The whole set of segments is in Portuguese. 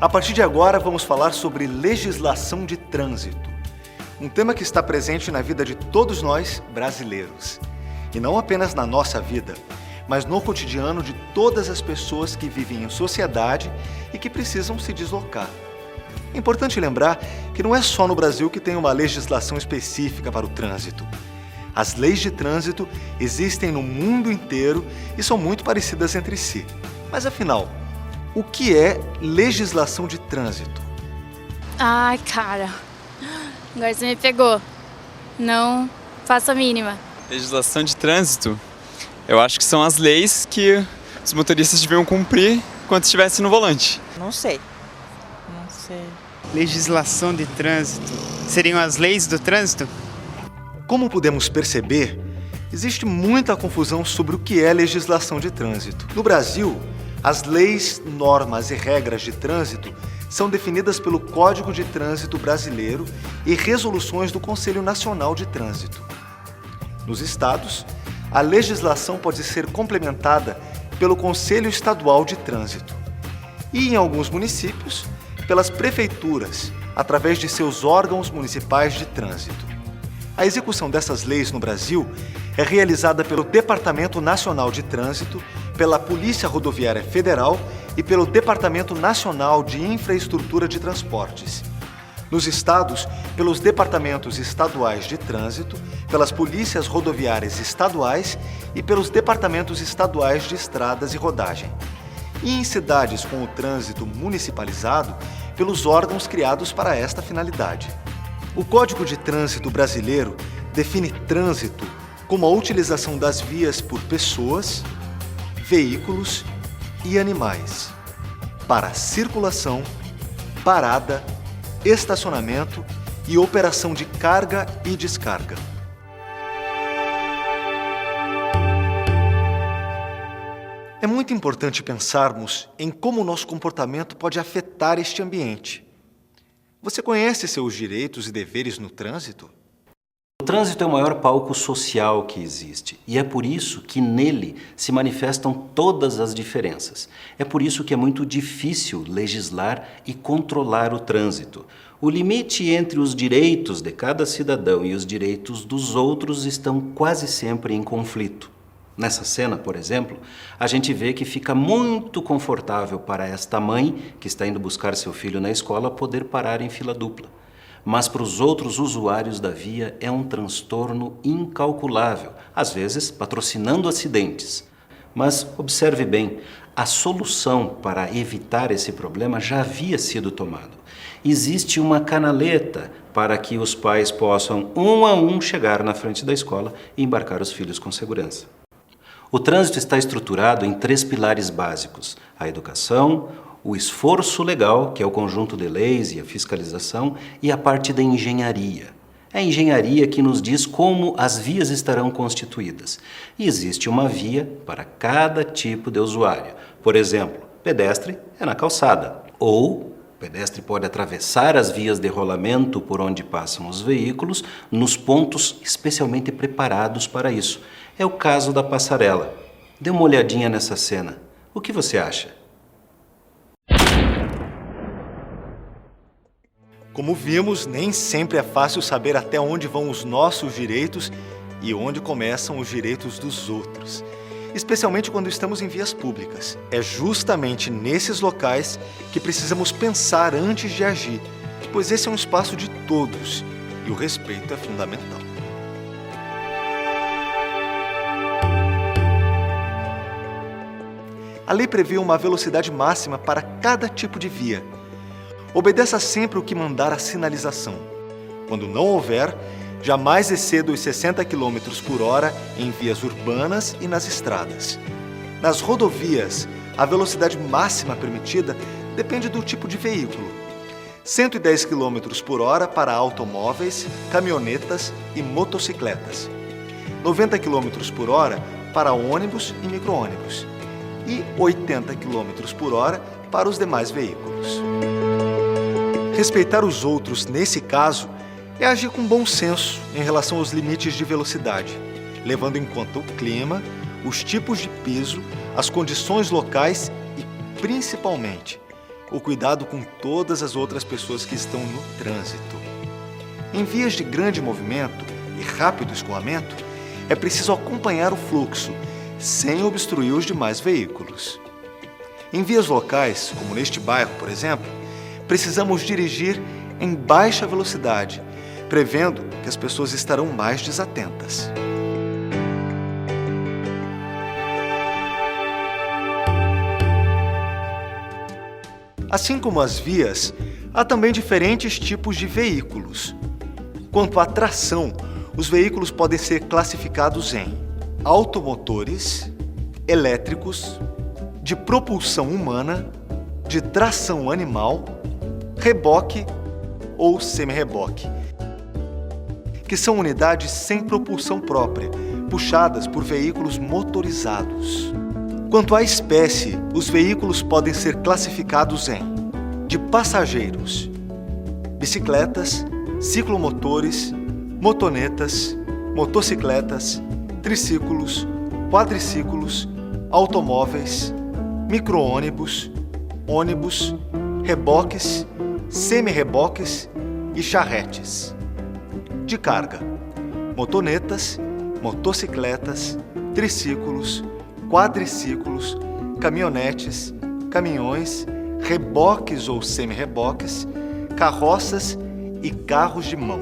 A partir de agora, vamos falar sobre legislação de trânsito. Um tema que está presente na vida de todos nós, brasileiros. E não apenas na nossa vida, mas no cotidiano de todas as pessoas que vivem em sociedade e que precisam se deslocar. É importante lembrar que não é só no Brasil que tem uma legislação específica para o trânsito. As leis de trânsito existem no mundo inteiro e são muito parecidas entre si. Mas afinal, o que é legislação de trânsito? Ai, cara, agora você me pegou. Não faço a mínima. Legislação de trânsito, eu acho que são as leis que os motoristas deviam cumprir quando estivessem no volante. Não sei. Legislação de trânsito. Seriam as leis do trânsito? Como podemos perceber, existe muita confusão sobre o que é legislação de trânsito. No Brasil, as leis, normas e regras de trânsito são definidas pelo Código de Trânsito Brasileiro e resoluções do Conselho Nacional de Trânsito. Nos estados, a legislação pode ser complementada pelo Conselho Estadual de Trânsito e, em alguns municípios, pelas prefeituras, através de seus órgãos municipais de trânsito. A execução dessas leis no Brasil é realizada pelo Departamento Nacional de Trânsito, pela Polícia Rodoviária Federal e pelo Departamento Nacional de Infraestrutura de Transportes. Nos estados, pelos Departamentos Estaduais de Trânsito, pelas Polícias Rodoviárias Estaduais e pelos Departamentos Estaduais de Estradas e Rodagem. E em cidades com o trânsito municipalizado, pelos órgãos criados para esta finalidade. O Código de Trânsito Brasileiro define trânsito como a utilização das vias por pessoas, veículos e animais para circulação, parada, estacionamento e operação de carga e descarga. É muito importante pensarmos em como o nosso comportamento pode afetar este ambiente. Você conhece seus direitos e deveres no trânsito? O trânsito é o maior palco social que existe e é por isso que nele se manifestam todas as diferenças. É por isso que é muito difícil legislar e controlar o trânsito. O limite entre os direitos de cada cidadão e os direitos dos outros estão quase sempre em conflito. Nessa cena, por exemplo, a gente vê que fica muito confortável para esta mãe que está indo buscar seu filho na escola poder parar em fila dupla. Mas para os outros usuários da via é um transtorno incalculável, às vezes patrocinando acidentes. Mas observe bem, a solução para evitar esse problema já havia sido tomada. Existe uma canaleta para que os pais possam, um a um, chegar na frente da escola e embarcar os filhos com segurança. O trânsito está estruturado em 3 pilares básicos: a educação, o esforço legal, que é o conjunto de leis e a fiscalização, e a parte da engenharia. É a engenharia que nos diz como as vias estarão constituídas. E existe uma via para cada tipo de usuário. Por exemplo, pedestre é na calçada, ou o pedestre pode atravessar as vias de rolamento por onde passam os veículos nos pontos especialmente preparados para isso. É o caso da passarela. Dê uma olhadinha nessa cena. O que você acha? Como vimos, nem sempre é fácil saber até onde vão os nossos direitos e onde começam os direitos dos outros, especialmente quando estamos em vias públicas. É justamente nesses locais que precisamos pensar antes de agir, pois esse é um espaço de todos e o respeito é fundamental. A lei prevê uma velocidade máxima para cada tipo de via. Obedeça sempre o que mandar a sinalização. Quando não houver, jamais exceda os 60 km por hora em vias urbanas e nas estradas. Nas rodovias, a velocidade máxima permitida depende do tipo de veículo. 110 km por hora para automóveis, caminhonetas e motocicletas. 90 km por hora para ônibus e micro-ônibus. E 80 km por hora para os demais veículos. Respeitar os outros, nesse caso, é agir com bom senso em relação aos limites de velocidade, levando em conta o clima, os tipos de piso, as condições locais e, principalmente, o cuidado com todas as outras pessoas que estão no trânsito. Em vias de grande movimento e rápido escoamento, é preciso acompanhar o fluxo, sem obstruir os demais veículos. Em vias locais, como neste bairro, por exemplo, precisamos dirigir em baixa velocidade, prevendo que as pessoas estarão mais desatentas. Assim como as vias, há também diferentes tipos de veículos. Quanto à tração, os veículos podem ser classificados em automotores, elétricos, de propulsão humana, de tração animal, reboque ou semi-reboque, que são unidades sem propulsão própria, puxadas por veículos motorizados. Quanto à espécie, os veículos podem ser classificados em de passageiros, bicicletas, ciclomotores, motonetas, motocicletas, triciclos, quadriciclos, automóveis, micro-ônibus, ônibus, reboques, semi-reboques e charretes. De carga, motonetas, motocicletas, triciclos, quadriciclos, caminhonetes, caminhões, reboques ou semi-reboques, carroças e carros de mão.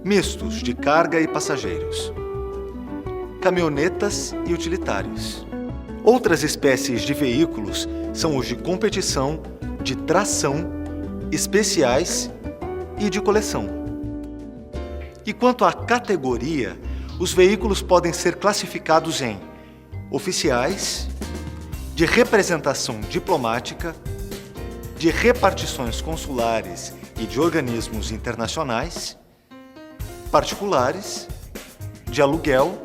Mistos de carga e passageiros. Caminhonetas e utilitários. Outras espécies de veículos são os de competição, de tração, especiais e de coleção. E quanto à categoria, os veículos podem ser classificados em oficiais, de representação diplomática, de repartições consulares e de organismos internacionais, particulares, de aluguel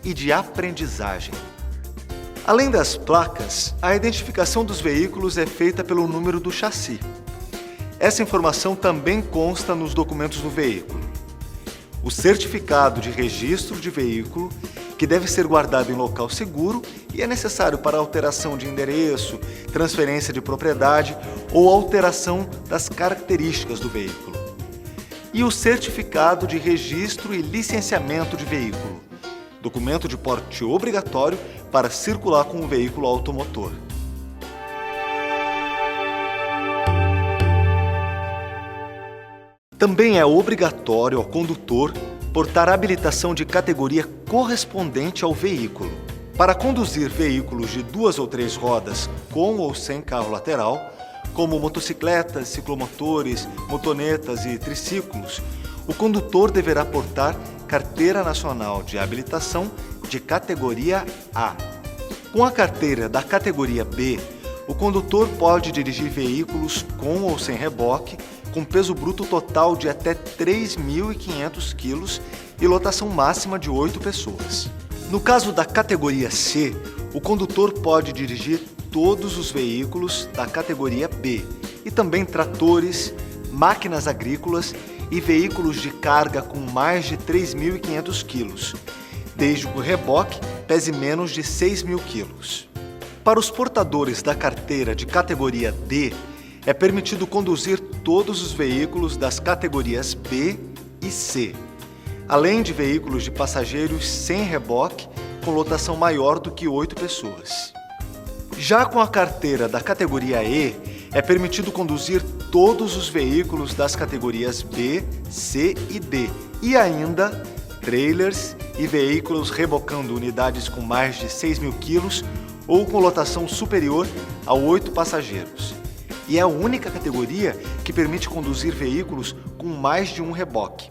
e de aprendizagem. Além das placas, a identificação dos veículos é feita pelo número do chassi. Essa informação também consta nos documentos do veículo. O certificado de registro de veículo, que deve ser guardado em local seguro e é necessário para alteração de endereço, transferência de propriedade ou alteração das características do veículo. E o certificado de registro e licenciamento de veículo, documento de porte obrigatório para circular com o veículo automotor. Também é obrigatório ao condutor portar habilitação de categoria correspondente ao veículo. Para conduzir veículos de 2 ou 3 rodas com ou sem carro lateral, como motocicletas, ciclomotores, motonetas e triciclos, o condutor deverá portar Carteira Nacional de Habilitação de categoria A. Com a carteira da categoria B, o condutor pode dirigir veículos com ou sem reboque, com peso bruto total de até 3.500 kg e lotação máxima de 8 pessoas. No caso da categoria C, o condutor pode dirigir todos os veículos da categoria B e também tratores, máquinas agrícolas e veículos de carga com mais de 3.500 kg, desde que o reboque pese menos de 6.000 kg. Para os portadores da carteira de categoria D, é permitido conduzir todos os veículos das categorias B e C, além de veículos de passageiros sem reboque com lotação maior do que 8 pessoas. Já com a carteira da categoria E, é permitido conduzir todos os veículos das categorias B, C e D, e ainda trailers e veículos rebocando unidades com mais de 6.000 kg ou com lotação superior a 8 passageiros. E é a única categoria que permite conduzir veículos com mais de um reboque.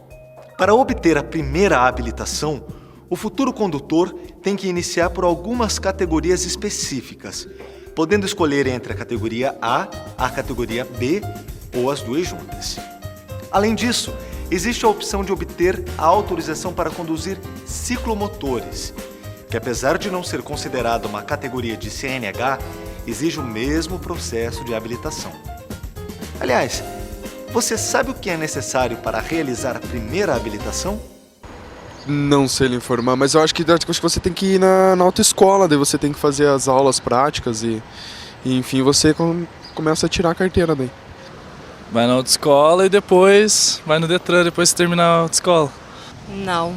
Para obter a primeira habilitação, o futuro condutor tem que iniciar por algumas categorias específicas, podendo escolher entre a categoria A, a categoria B ou as duas juntas. Além disso, existe a opção de obter a autorização para conduzir ciclomotores, que apesar de não ser considerada uma categoria de CNH, exige o mesmo processo de habilitação. Aliás, você sabe o que é necessário para realizar a primeira habilitação? Não sei lhe informar, mas eu acho que você tem que ir na autoescola, daí você tem que fazer as aulas práticas e enfim, você começa a tirar a carteira daí. Vai na autoescola e depois vai no Detran, depois que terminar a autoescola. Não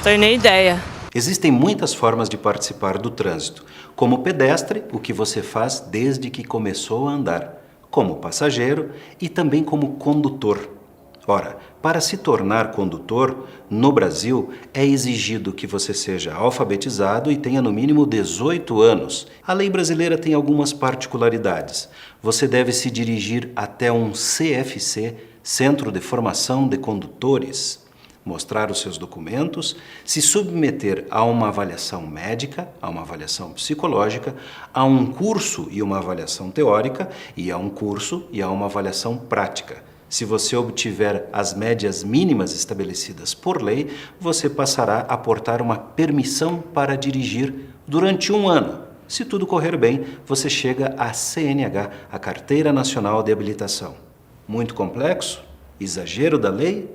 tenho nem ideia. Existem muitas formas de participar do trânsito. Como pedestre, o que você faz desde que começou a andar. Como passageiro e também como condutor. Ora, para se tornar condutor, no Brasil, é exigido que você seja alfabetizado e tenha no mínimo 18 anos. A lei brasileira tem algumas particularidades. Você deve se dirigir até um CFC, Centro de Formação de Condutores, mostrar os seus documentos, se submeter a uma avaliação médica, a uma avaliação psicológica, a um curso e uma avaliação teórica, e a um curso e a uma avaliação prática. Se você obtiver as médias mínimas estabelecidas por lei, você passará a portar uma permissão para dirigir durante 1 ano. Se tudo correr bem, você chega à CNH, a Carteira Nacional de Habilitação. Muito complexo? Exagero da lei?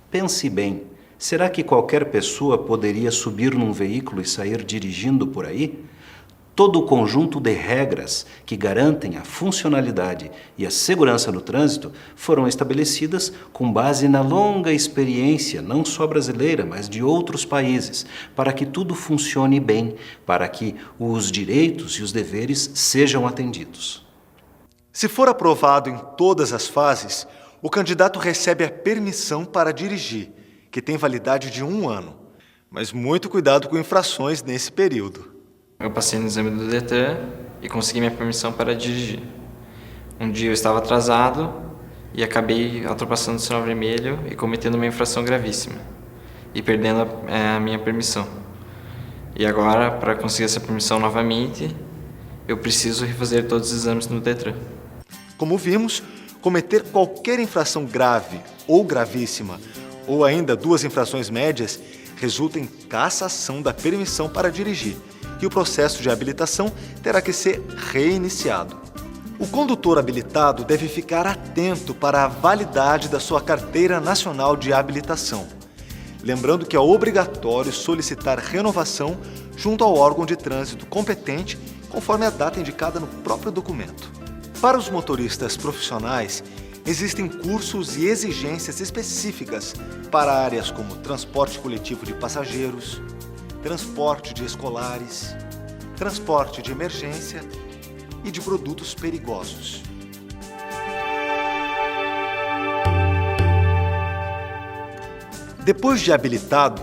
Pense bem, será que qualquer pessoa poderia subir num veículo e sair dirigindo por aí? Todo o conjunto de regras que garantem a funcionalidade e a segurança no trânsito foram estabelecidas com base na longa experiência, não só brasileira, mas de outros países, para que tudo funcione bem, para que os direitos e os deveres sejam atendidos. Se for aprovado em todas as fases, o candidato recebe a permissão para dirigir, que tem validade de 1 ano. Mas muito cuidado com infrações nesse período. Eu passei no exame do Detran e consegui minha permissão para dirigir. Um dia eu estava atrasado e acabei ultrapassando o sinal vermelho e cometendo uma infração gravíssima e perdendo a minha permissão. E agora, para conseguir essa permissão novamente, eu preciso refazer todos os exames no Detran. Como vimos, cometer qualquer infração grave ou gravíssima, ou ainda 2 infrações médias, resulta em cassação da permissão para dirigir, e o processo de habilitação terá que ser reiniciado. O condutor habilitado deve ficar atento para a validade da sua Carteira Nacional de Habilitação, lembrando que é obrigatório solicitar renovação junto ao órgão de trânsito competente, conforme a data indicada no próprio documento. Para os motoristas profissionais, existem cursos e exigências específicas para áreas como transporte coletivo de passageiros, transporte de escolares, transporte de emergência e de produtos perigosos. Depois de habilitado,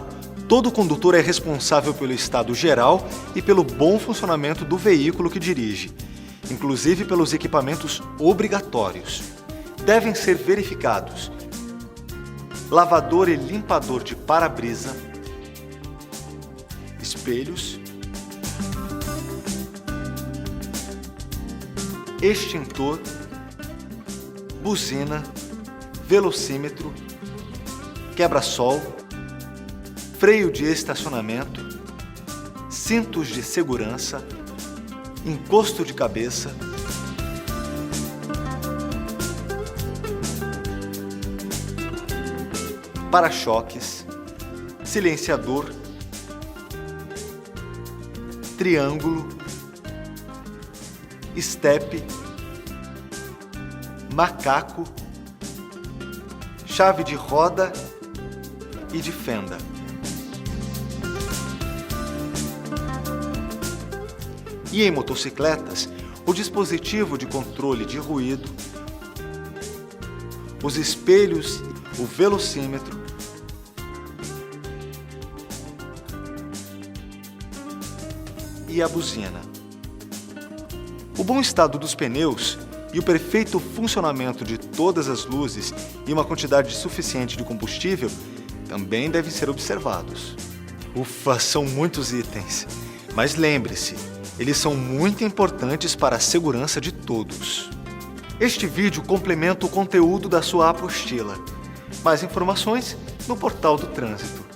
todo condutor é responsável pelo estado geral e pelo bom funcionamento do veículo que dirige, inclusive pelos equipamentos obrigatórios. Devem ser verificados lavador e limpador de para-brisa, espelhos, extintor, buzina, velocímetro, quebra-sol, freio de estacionamento, cintos de segurança, encosto de cabeça, para-choques, silenciador, triângulo, estepe, macaco, chave de roda e de fenda. E em motocicletas, o dispositivo de controle de ruído, os espelhos, o velocímetro, e a buzina. O bom estado dos pneus e o perfeito funcionamento de todas as luzes e uma quantidade suficiente de combustível também devem ser observados. Ufa, são muitos itens, mas lembre-se, eles são muito importantes para a segurança de todos. Este vídeo complementa o conteúdo da sua apostila. Mais informações no Portal do Trânsito.